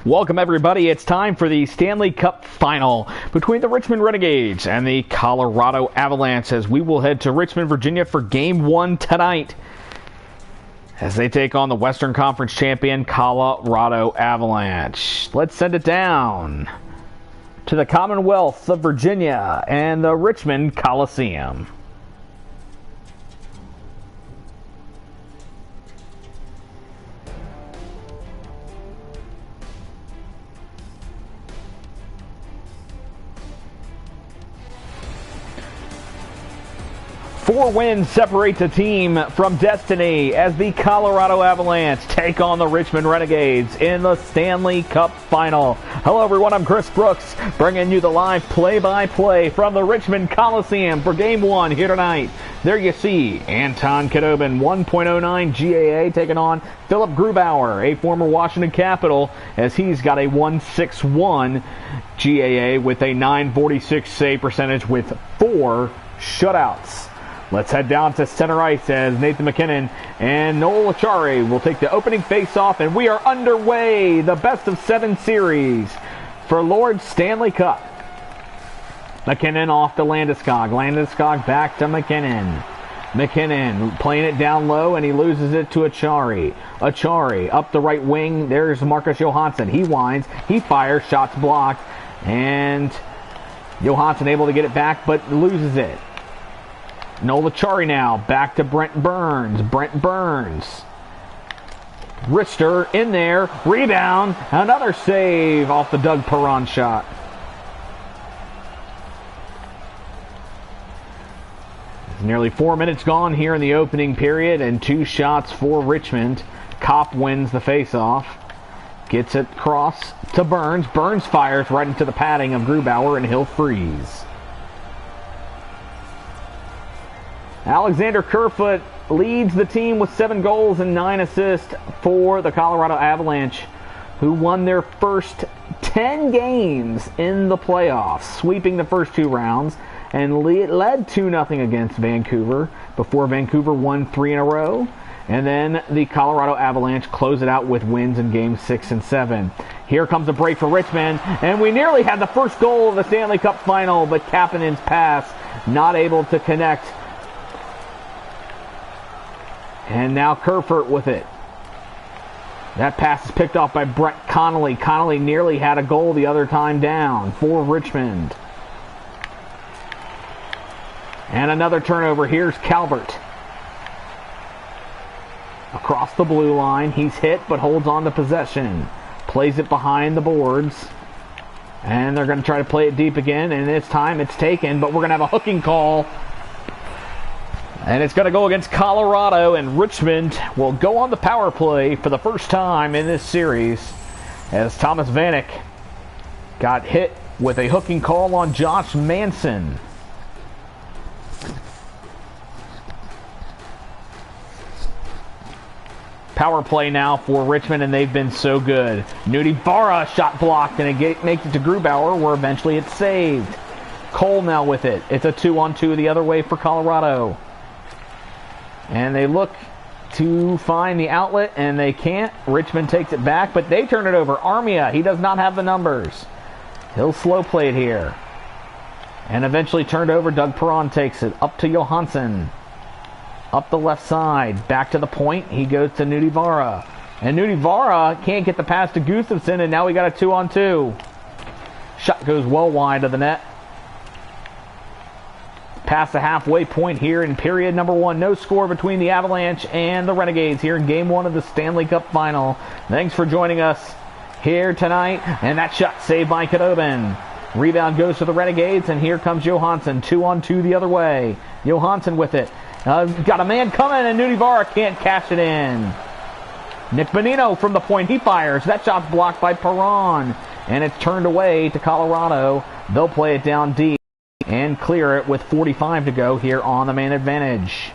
Welcome everybody, it's time for the Stanley Cup Final between the Richmond Renegades and the Colorado Avalanche as we will head to Richmond, Virginia for Game 1 tonight as they take on the Western Conference champion Colorado Avalanche. Let's send it down to the Commonwealth of Virginia and the Richmond Coliseum. Four wins separate the team from destiny as the Colorado Avalanche take on the Richmond Renegades in the Stanley Cup Final. Hello everyone, I'm Chris Brooks, bringing you the live play-by-play from the Richmond Coliseum for Game 1 here tonight. There you see Anton Khudobin, 1.09 GAA, taking on Philip Grubauer, a former Washington Capital, as he's got a 1.61 GAA with a 946 save percentage with 4 shutouts. Let's head down to center ice as Nathan MacKinnon and Noel Acciari will take the opening face-off, and we are underway. The best-of-7 series for Lord Stanley Cup. MacKinnon off to Landeskog. Landeskog back to MacKinnon. MacKinnon playing it down low, and he loses it to Acciari. Acciari up the right wing. There's Marcus Johansson. He winds. He fires. Shots blocked. And Johansson able to get it back, but loses it. Noel Acciari now, back to Brent Burns. Brent Burns. Rister in there, rebound, another save off the Doug Perron shot. Nearly 4 minutes gone here in the opening period, and 2 shots for Richmond. Kopp wins the faceoff. Gets it across to Burns. Burns fires right into the padding of Grubauer, and he'll freeze. Alexander Kerfoot leads the team with 7 goals and 9 assists for the Colorado Avalanche, who won their first 10 games in the playoffs, sweeping the first 2 rounds, and led 2-0 against Vancouver before Vancouver won 3 in a row. And then the Colorado Avalanche close it out with wins in games 6 and 7. Here comes a break for Richmond, and we nearly had the first goal of the Stanley Cup Final, but Kapanen's pass not able to connect. And now Kerfoot with it. That pass is picked off by Brett Connolly. Connolly nearly had a goal the other time down for Richmond. And another turnover. Here's Calvert. Across the blue line. He's hit but holds on to possession. Plays it behind the boards. And they're going to try to play it deep again. And this time it's taken, but we're going to have a hooking call. And it's going to go against Colorado, and Richmond will go on the power play for the first time in this series as Thomas Vanek got hit with a hooking call on Josh Manson. Power play now for Richmond, and they've been so good. Nudi Vara shot blocked, and it makes it to Grubauer, where eventually it's saved. Cole now with it. It's a 2-on-2 the other way for Colorado. And they look to find the outlet, and they can't. Richmond takes it back, but they turn it over. Armia, he does not have the numbers. He'll slow play it here. And eventually turned over. Doug Perron takes it. Up to Johansson. Up the left side. Back to the point. He goes to Nudi Vara. And Nudi Vara can't get the pass to Gustafsson, and now we got a 2-on-2. Shot goes well wide of the net. Past the halfway point here in period number 1. No score between the Avalanche and the Renegades here in Game 1 of the Stanley Cup Final. Thanks for joining us here tonight. And that shot saved by Khudobin. Rebound goes to the Renegades, and here comes Johansson. 2-on-2 the other way. Johansson with it. Got a man coming, and Nudi Vara can't cash it in. Nick Bonino from the point. He fires. That shot's blocked by Perron. And it's turned away to Colorado. They'll play it down deep and clear it with 45 to go here on the man advantage.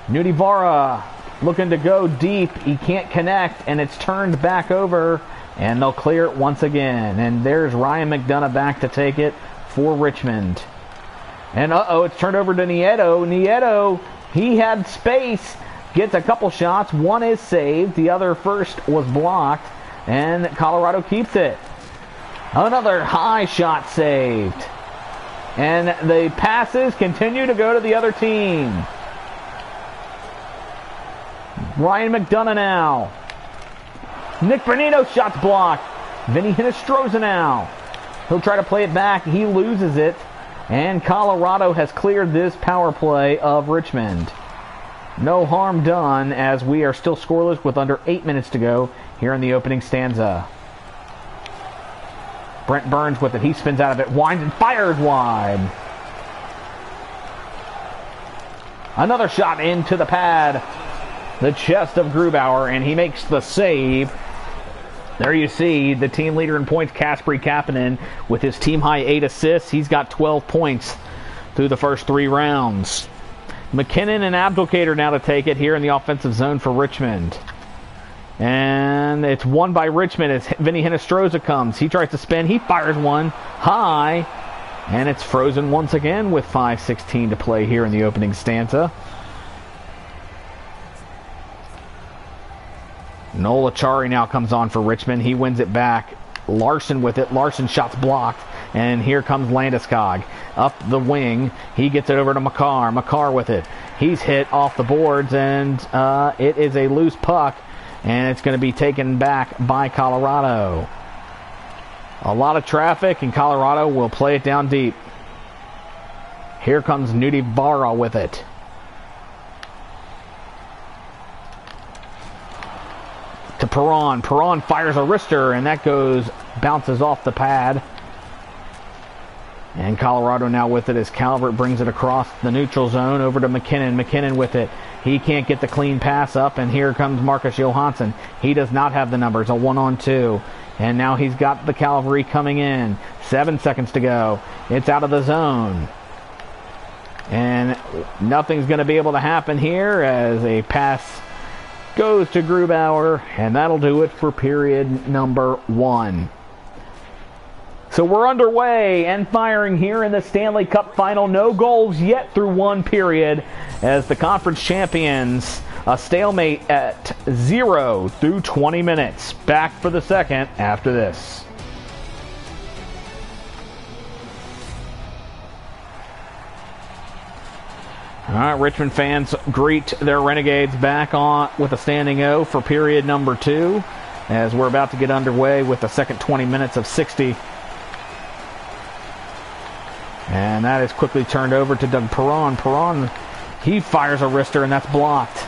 Nudi Vara looking to go deep. He can't connect, and it's turned back over, and they'll clear it once again. And there's Ryan McDonough back to take it for Richmond. And it's turned over to Nieto. Nieto, he had space, gets a couple shots. One is saved. The other first was blocked. and Colorado keeps it. Another high shot saved. And the passes continue to go to the other team. Ryan McDonough now. Nick Bonino's shot's blocked. Vinny Hinostroza now. He'll try to play it back. He loses it. And Colorado has cleared this power play of Richmond. No harm done as we are still scoreless with under 8 minutes to go here in the opening stanza. Brent Burns with it. He spins out of it. Winds and fires wide. Another shot into the pad. The chest of Grubauer, and he makes the save. There you see the team leader in points, Kasperi Kapanen, with his team-high 8 assists. He's got 12 points through the first 3 rounds. McKinnon and Abdelkader now to take it here in the offensive zone for Richmond. And it's won by Richmond as Vinny Hinostroza comes. He tries to spin. He fires one high. And it's frozen once again with 5:16 to play here in the opening stanza. Noel Acciari now comes on for Richmond. He wins it back. Larson with it. Larson shot's blocked. And here comes Landeskog. Up the wing. He gets it over to Makar. Makar with it. He's hit off the boards, and it is a loose puck. And it's going to be taken back by Colorado. A lot of traffic, and Colorado will play it down deep. Here comes Nudi Barra with it. To Perron. Perron fires a wrister, and that bounces off the pad. And Colorado now with it as Calvert brings it across the neutral zone over to McKinnon. McKinnon with it. He can't get the clean pass up, and here comes Marcus Johansson. He does not have the numbers, a 1-on-2. And now he's got the cavalry coming in. 7 seconds to go. It's out of the zone. And nothing's going to be able to happen here as a pass goes to Grubauer, and that'll do it for period number 1. So we're underway and firing here in the Stanley Cup final. No goals yet through 1 period as the conference champions, a stalemate at 0 through 20 minutes. Back for the second after this. All right, Richmond fans greet their Renegades back on with a standing O for period number 2 as we're about to get underway with the second 20 minutes of 60. And that is quickly turned over to Doug Perron. Perron, he fires a wrister, and that's blocked.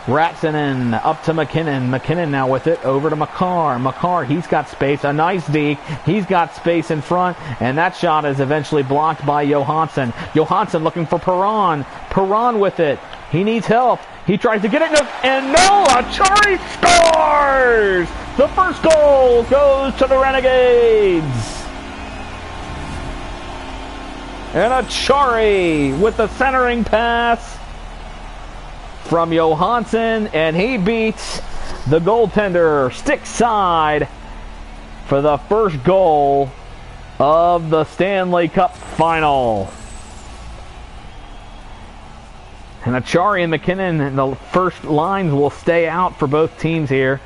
Ratsanen up to McKinnon. McKinnon now with it over to Makar. Makar, he's got space. A nice deke. He's got space in front, and that shot is eventually blocked by Johansson. Johansson looking for Perron. Perron with it. He needs help. He tries to get it, and no! Acciari scores! The first goal goes to the Renegades. And Acciari with the centering pass from Johansson, and he beats the goaltender stick side for the first goal of the Stanley Cup final. And Acciari and McKinnon in the first lines will stay out for both teams here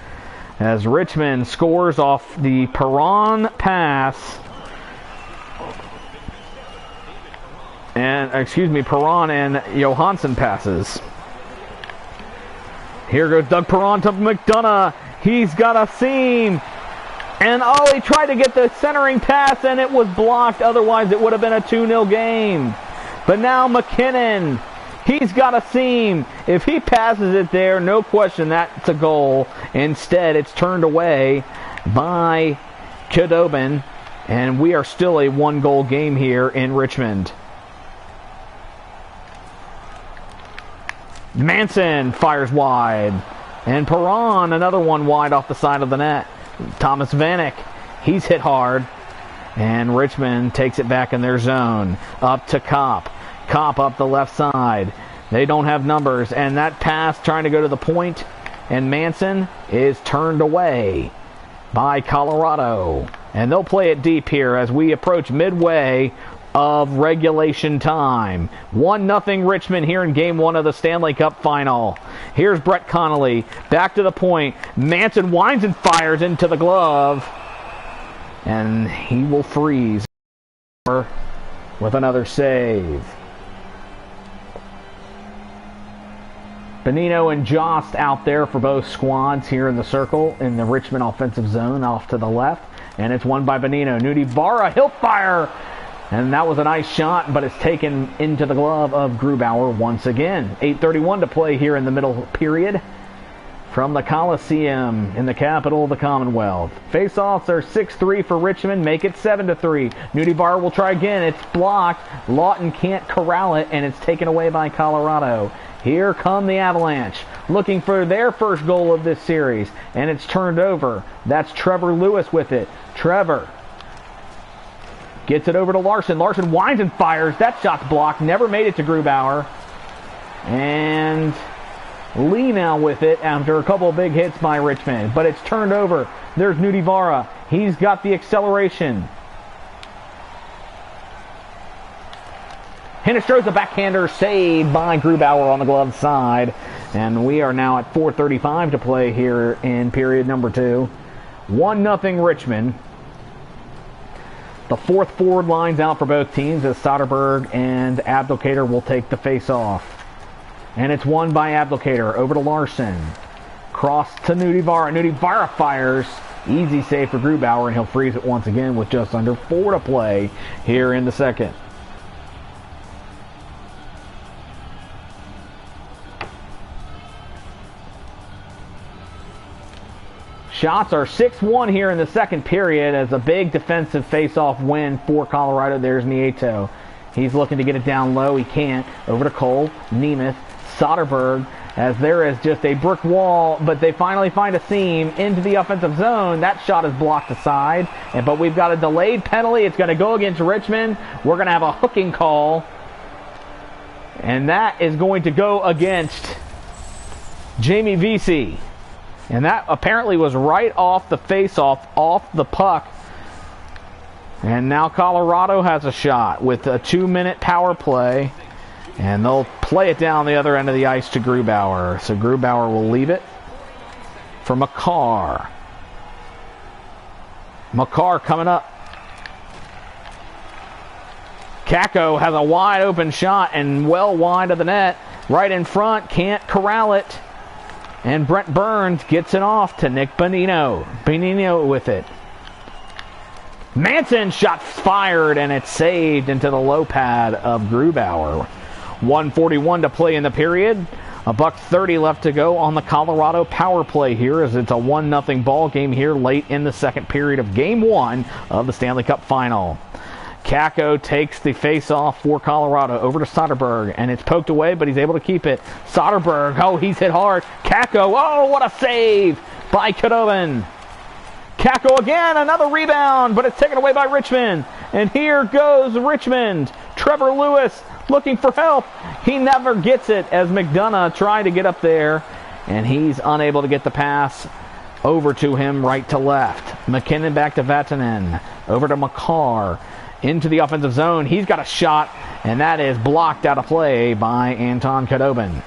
as Richmond scores off the Perron pass. Perron and Johansson passes. Here goes Doug Perron to McDonough. He's got a seam. And he tried to get the centering pass, and it was blocked. Otherwise, it would have been a 2-0 game. But now McKinnon, he's got a seam. If he passes it there, no question, that's a goal. Instead, it's turned away by Khudobin. And we are still a 1-goal game here in Richmond. Manson fires wide. And Perron, another one wide off the side of the net. Thomas Vanek, he's hit hard. And Richmond takes it back in their zone. Up to Kopp. Kopp up the left side. They don't have numbers. And that pass trying to go to the point. And Manson is turned away by Colorado. And they'll play it deep here as we approach midway of regulation time. 1-0 Richmond here in Game 1 of the Stanley Cup Final. Here's Brett Connolly, back to the point. Manson winds and fires into the glove. And he will freeze with another save. Bonino and Jost out there for both squads here in the circle in the Richmond offensive zone off to the left. And it's won by Bonino. Nudi Vara, he'll fire! And that was a nice shot, but it's taken into the glove of Grubauer once again. 8:31 to play here in the middle period from the Coliseum in the capital of the Commonwealth. Face-offs are 6-3 for Richmond, make it 7-3. Nudi Vara will try again. It's blocked. Lawton can't corral it, and it's taken away by Colorado. Here come the Avalanche, looking for their first goal of this series, and it's turned over. That's Trevor Lewis with it. Trevor gets it over to Larson. Larson winds and fires. That shot's blocked. Never made it to Grubauer. And Lee now with it after a couple of big hits by Richmond. But it's turned over. There's Nudi Vara. He's got the acceleration. Hinestro's a backhander saved by Grubauer on the glove side. And we are now at 4:35 to play here in period number 2. 1-0 Richmond. The fourth forward line's out for both teams as Soderberg and Abdelkader will take the face-off. And it's won by Abdelkader. Over to Larson. Cross to Nudi Vara. Nudi Vara fires. Easy save for Grubauer, and he'll freeze it once again with just under 4 to play here in the second. Shots are 6-1 here in the second period as a big defensive face-off win for Colorado. There's Nieto. He's looking to get it down low. He can't. Over to Cole, Nemeth, Soderberg, as there is just a brick wall, but they finally find a seam into the offensive zone. That shot is blocked aside, but we've got a delayed penalty. It's going to go against Richmond. We're going to have a hooking call, and that is going to go against Jamie Vesey. And that apparently was right off the face-off, off the puck. And now Colorado has a shot with a 2-minute power play. And they'll play it down the other end of the ice to Grubauer. So Grubauer will leave it for Makar. Makar coming up. Kakko has a wide open shot and well wide of the net. Right in front, can't corral it. And Brent Burns gets it off to Nick Bonino. Bonino with it. Manson shot fired, and it's saved into the low pad of Grubauer. 1:41 to play in the period. $1:30 left to go on the Colorado power play here as it's a 1-0 ball game here late in the second period of Game 1 of the Stanley Cup Final. Kakko takes the face-off for Colorado over to Soderberg, and it's poked away, but he's able to keep it. Soderberg, oh, he's hit hard. Kakko, oh, what a save by Khudobin. Kakko again, another rebound, but it's taken away by Richmond. And here goes Richmond. Trevor Lewis looking for help. He never gets it as McDonough tried to get up there, and he's unable to get the pass over to him right to left. McKinnon back to Vatanen. Over to Makar. Into the offensive zone. He's got a shot, and that is blocked out of play by Anton Khudobin.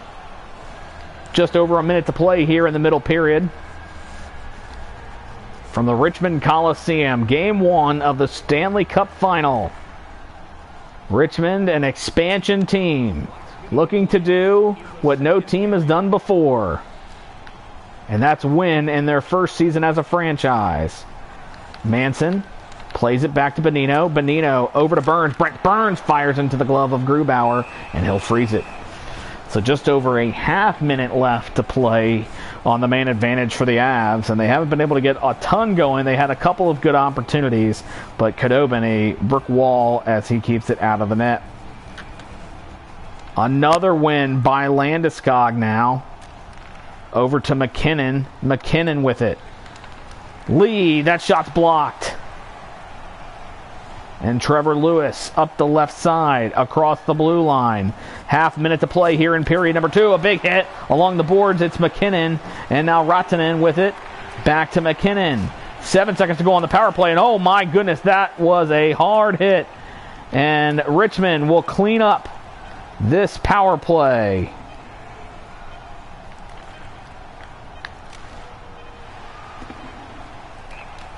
Just over a minute to play here in the middle period. From the Richmond Coliseum, Game 1 of the Stanley Cup Final. Richmond, an expansion team, looking to do what no team has done before. And that's win in their first season as a franchise. Manson plays it back to Bonino. Bonino over to Burns. Brent Burns fires into the glove of Grubauer, and he'll freeze it. So just over a half minute left to play on the man advantage for the Avs, and they haven't been able to get a ton going. They had a couple of good opportunities, but Khudobin a brick wall as he keeps it out of the net. Another win by Landeskog now. Over to McKinnon. McKinnon with it. Lee, that shot's blocked. And Trevor Lewis up the left side across the blue line. Half minute to play here in period number 2. A big hit along the boards. It's McKinnon. And now Rantanen with it. Back to McKinnon. 7 seconds to go on the power play. And oh my goodness, that was a hard hit. And Richmond will clean up this power play.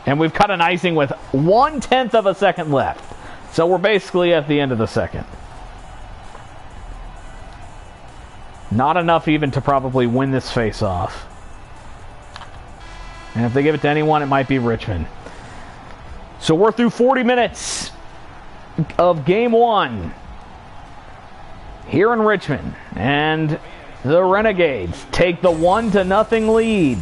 And we've cut an icing with 1/10 of a second left. So we're basically at the end of the second. Not enough even to probably win this face-off. And if they give it to anyone, it might be Richmond. So we're through 40 minutes of game one here in Richmond. And the Renegades take the 1-0 lead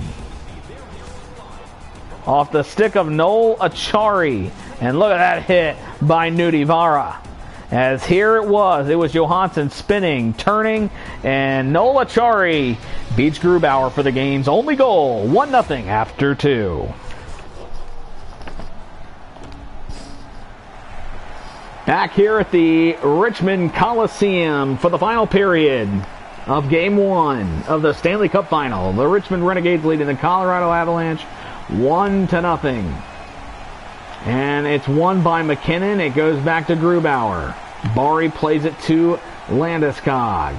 off the stick of Noel Achari. And look at that hit by Nudivara. As here it was Johansson spinning, turning, and Noel Achari beats Grubauer for the game's only goal. 1-0 after 2. Back here at the Richmond Coliseum for the final period of Game 1 of the Stanley Cup Final. The Richmond Renegades leading the Colorado Avalanche 1-0. And it's won by McKinnon. It goes back to Grubauer. Bari plays it to Landeskog.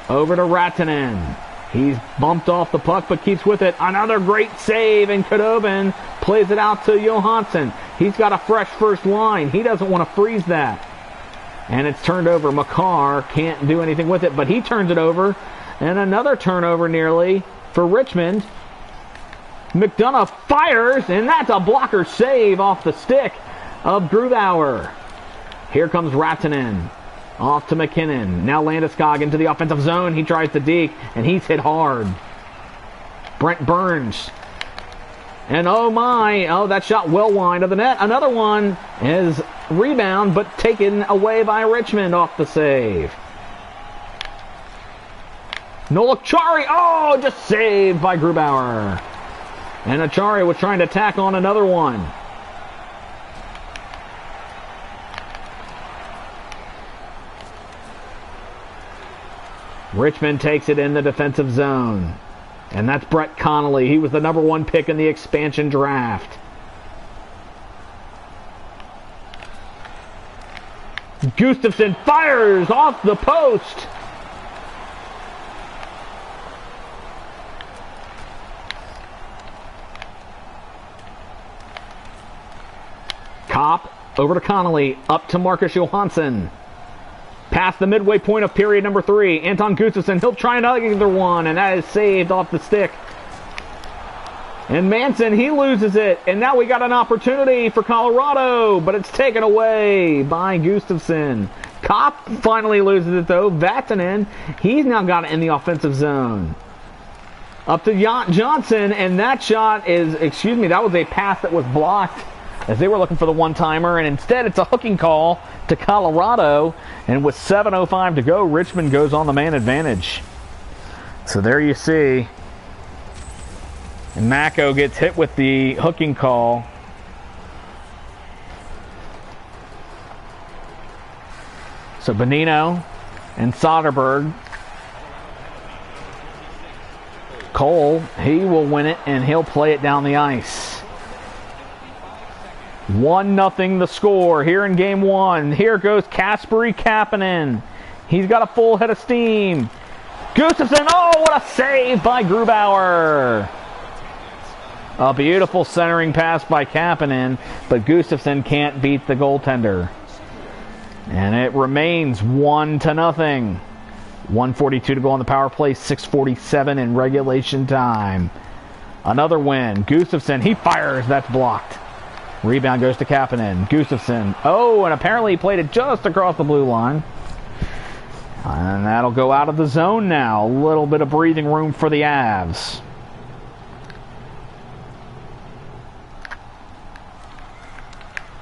Over to Ratinen. He's bumped off the puck but keeps with it. Another great save, and Khudobin plays it out to Johansson. He's got a fresh first line. He doesn't want to freeze that. And it's turned over. Makar can't do anything with it, but he turns it over. And another turnover nearly for Richmond. McDonough fires, and that's a blocker save off the stick of Grubauer. Here comes Ratinen. Off to McKinnon. Now Landeskog into the offensive zone. He tries to deke, and he's hit hard. Brent Burns. And oh my, that shot well wide of the net. Another one is rebound, but taken away by Richmond off the save. Noel Achari, just saved by Grubauer. And Achari was trying to tack on another one. Richmond takes it in the defensive zone. And that's Brett Connolly. He was the number 1 pick in the expansion draft. Gustafsson fires off the post. Kopp over to Connolly. Up to Marcus Johansson. Past the midway point of period number 3. Anton Gustafsson, he'll try another one, and that is saved off the stick. And Manson, he loses it. And now we got an opportunity for Colorado, but it's taken away by Gustafsson. Kopp finally loses it, though. Vatanen, he's now got it in the offensive zone. Up to Johnson, and that shot is, that was a pass that was blocked as they were looking for the one-timer, and instead it's a hooking call to Colorado, and with 7:05 to go, Richmond goes on the man advantage. So there you see, and Mako gets hit with the hooking call. So Bonino and Soderberg. Cole, he will win it, and he'll play it down the ice. 1-0 the score here in game 1. Here goes Kasperi Kapanen. He's got a full head of steam. Gustafsson, what a save by Grubauer. A beautiful centering pass by Kapanen, but Gustafsson can't beat the goaltender. And it remains 1-0. 1:42 to go on the power play, 6:47 in regulation time. Another win. Gustafsson, he fires, that's blocked. Rebound goes to Kapanen. Gustafsson. And apparently he played it just across the blue line. And that'll go out of the zone now. A little bit of breathing room for the Avs.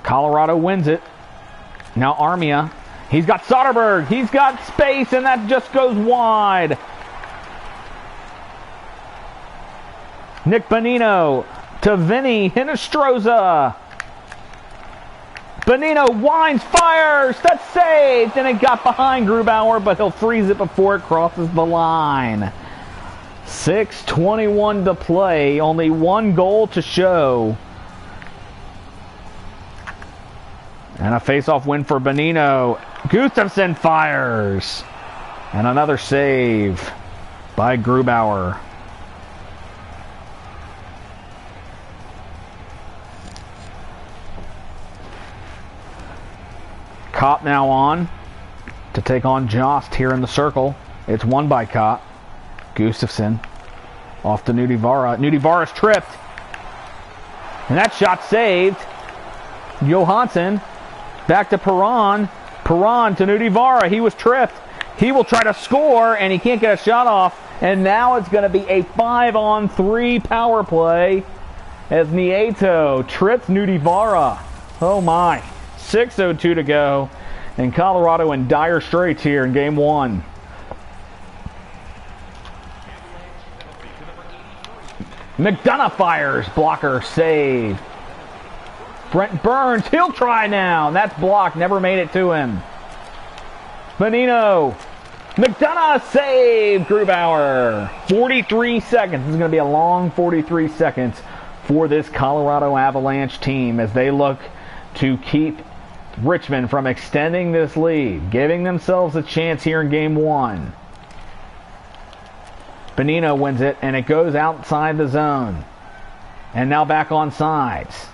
Colorado wins it. Now Armia. He's got Soderberg. He's got space, and that just goes wide. Nick Bonino to Vinny Hinostroza. Bonino winds, fires, that's saved, and it got behind Grubauer, but he'll freeze it before it crosses the line. 6:21 to play, only one goal to show. And a face-off win for Bonino. Gustafsson fires. And another save by Grubauer. Kopp now on to take on Jost here in the circle. It's won by Kopp. Gustafsson off to Nudivara. Nudivara's tripped. And that shot saved. Johansson back to Perron. Perron to Nudivara. He was tripped. He will try to score, and he can't get a shot off. And now it's going to be a 5-on-3 power play as Nieto trips Nudivara. Oh my. 6:02 to go. And Colorado in dire straits here in game one. McDonough fires. Blocker save. Brent Burns, he'll try now. That's blocked. Never made it to him. Bonino. McDonough save. Grubauer. 43 seconds. This is going to be a long 43 seconds for this Colorado Avalanche team as they look to keep Richmond from extending this lead, giving themselves a chance here in game one. Bonino wins it, and it goes outside the zone. And now back on sides.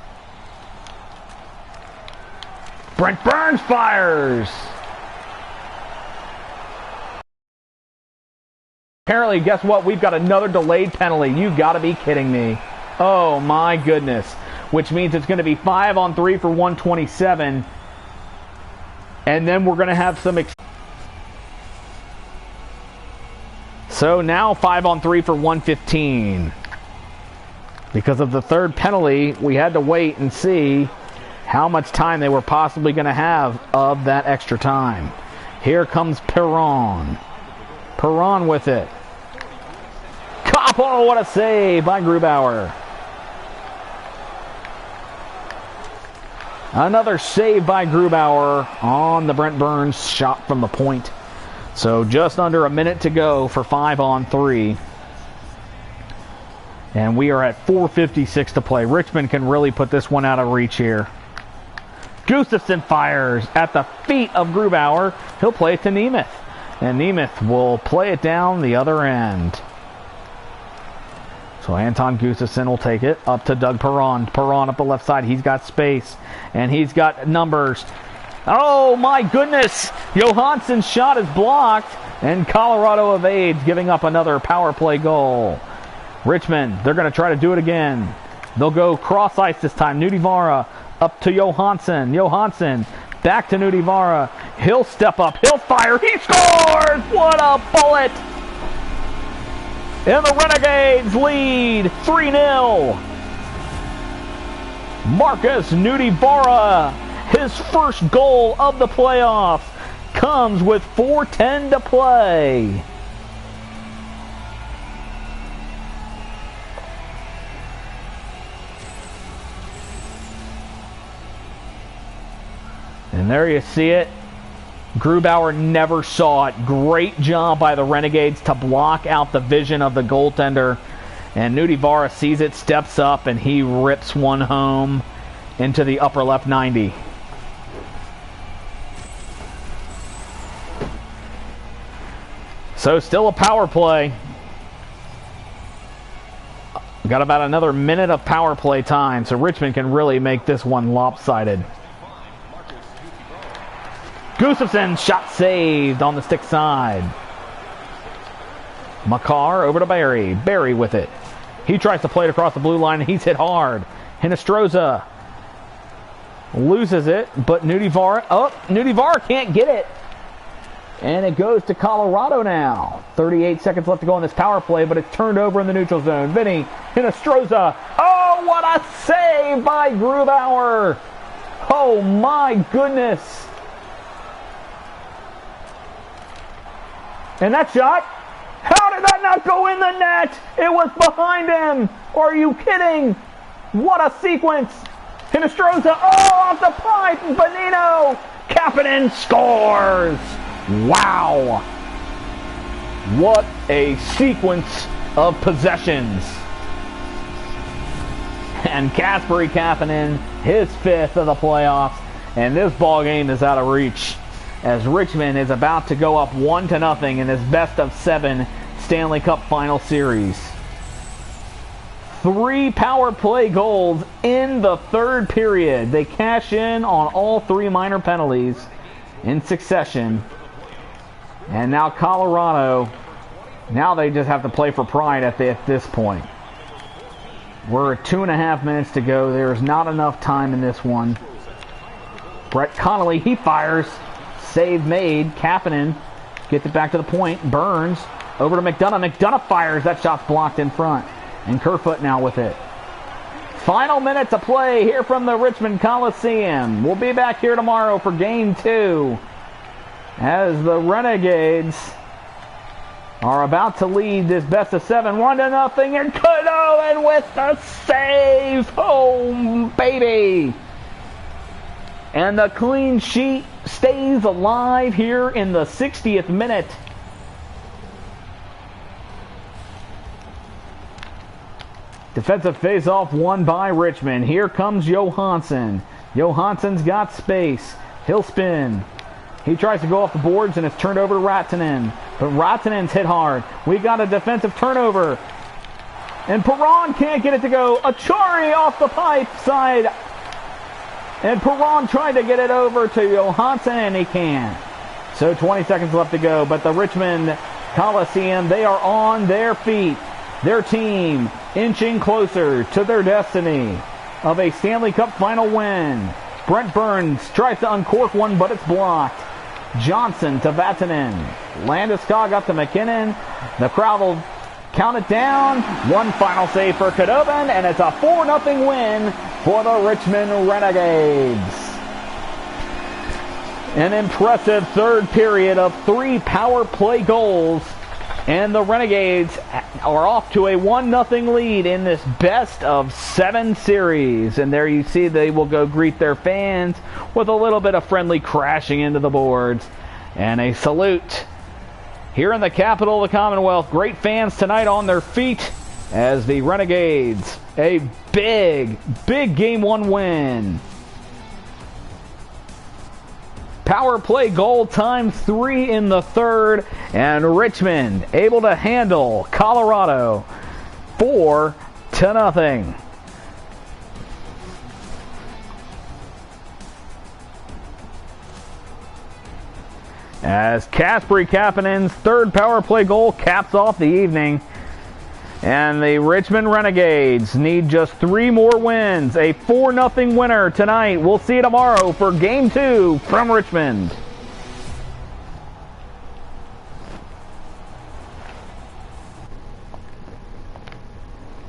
Brent Burns fires. Apparently, guess what? We've got another delayed penalty. You got to be kidding me. Oh, my goodness. Which means it's going to be 5-on-3 for 127. And then we're going to have some... So now 5-on-3 for 115. Because of the third penalty, we had to wait and see how much time they were possibly going to have of that extra time. Here comes Perron. Perron with it. Oh, what a save by Grubauer. Another save by Grubauer on the Brent Burns shot from the point. So just under a minute to go for 5-on-3. And we are at 4:56 to play. Richmond can really put this one out of reach here. Gustafsson fires at the feet of Grubauer. He'll play it to Nemeth. And Nemeth will play it down the other end. So Anton Gustafsson will take it up to Doug Perron. Perron up the left side. He's got space. And he's got numbers. Oh my goodness! Johansson's shot is blocked. And Colorado evades, giving up another power play goal. Richmond, they're going to try to do it again. They'll go cross ice this time. Nudivara up to Johansson. Johansson back to Nudivara. He'll step up. He'll fire. He scores! What a bullet! And the Renegades lead 3-0. Marcus Nudivara, his first goal of the playoffs, comes with 4:10 to play. And there you see it. Grubauer never saw it. Great job by the Renegades to block out the vision of the goaltender. And Nudivara sees it, steps up, and he rips one home into the upper left 90. So still a power play. Got about another minute of power play time, so Richmond can really make this one lopsided. Gustafsson, shot saved on the stick side. Makar over to Barry. Barry with it. He tries to play it across the blue line, and he's hit hard. Hinostroza loses it, but Nudivara... Oh, Nudivara can't get it. And it goes to Colorado now. 38 seconds left to go in this power play, but it's turned over in the neutral zone. Vinny Hinostroza. Oh, what a save by Grubauer. Oh, my goodness. And that shot, how did that not go in the net? It was behind him. Are you kidding? What a sequence. Hinostroza, oh, off the pipe. Bonino. Kapanen scores. Wow. What a sequence of possessions. And Kasperi Kapanen, his fifth of the playoffs. and this ball game is out of reach as Richmond is about to go up 1-0 in this best of 7 Stanley Cup Final Series. 3 power play goals in the third period. They cash in on all 3 minor penalties in succession. And now Colorado, now they just have to play for pride at this point. We're at 2.5 minutes to go. There's not enough time in this one. Brett Connolly, he fires. Save made. Kapanen gets it back to the point. Burns over to McDonough. McDonough fires. That shot's blocked in front. And Kerfoot now with it. Final minutes of play here from the Richmond Coliseum. We'll be back here tomorrow for Game 2 as the Renegades are about to lead this best of 7, 1-0. And Kudo with the save. Home, baby. And the clean sheet stays alive here in the 60th minute. Defensive face-off won by Richmond. Here comes Johansson. Johansson's got space. He'll spin. He tries to go off the boards, and it's turned over to Rattanen. But Rattanen's hit hard. We got a defensive turnover. And Perron can't get it to go. Achari off the pipe side. And Perron tried to get it over to Johansson, and he can't. So 20 seconds left to go. But the Richmond Coliseum, they are on their feet. Their team inching closer to their destiny of a Stanley Cup final win. Brent Burns tries to uncork one, but it's blocked. Johnson to Vatanen. Landeskog up to McKinnon. The crowd will count it down. One final save for Khudobin, and it's a 4-0 win for the Richmond Renegades. An impressive third period of 3 power play goals. And the Renegades are off to a 1-0 lead in this best of 7 series. And there you see they will go greet their fans with a little bit of friendly crashing into the boards. And a salute here in the capital of the Commonwealth. Great fans tonight on their feet as the Renegades, a big Game 1 win. Power play goal times 3 in the third, and Richmond able to handle Colorado 4-0. As Kasperi Kapanen's third power play goal caps off the evening. And the Richmond Renegades need just 3 more wins. A 4-0 winner tonight. We'll see you tomorrow for Game 2 from Richmond.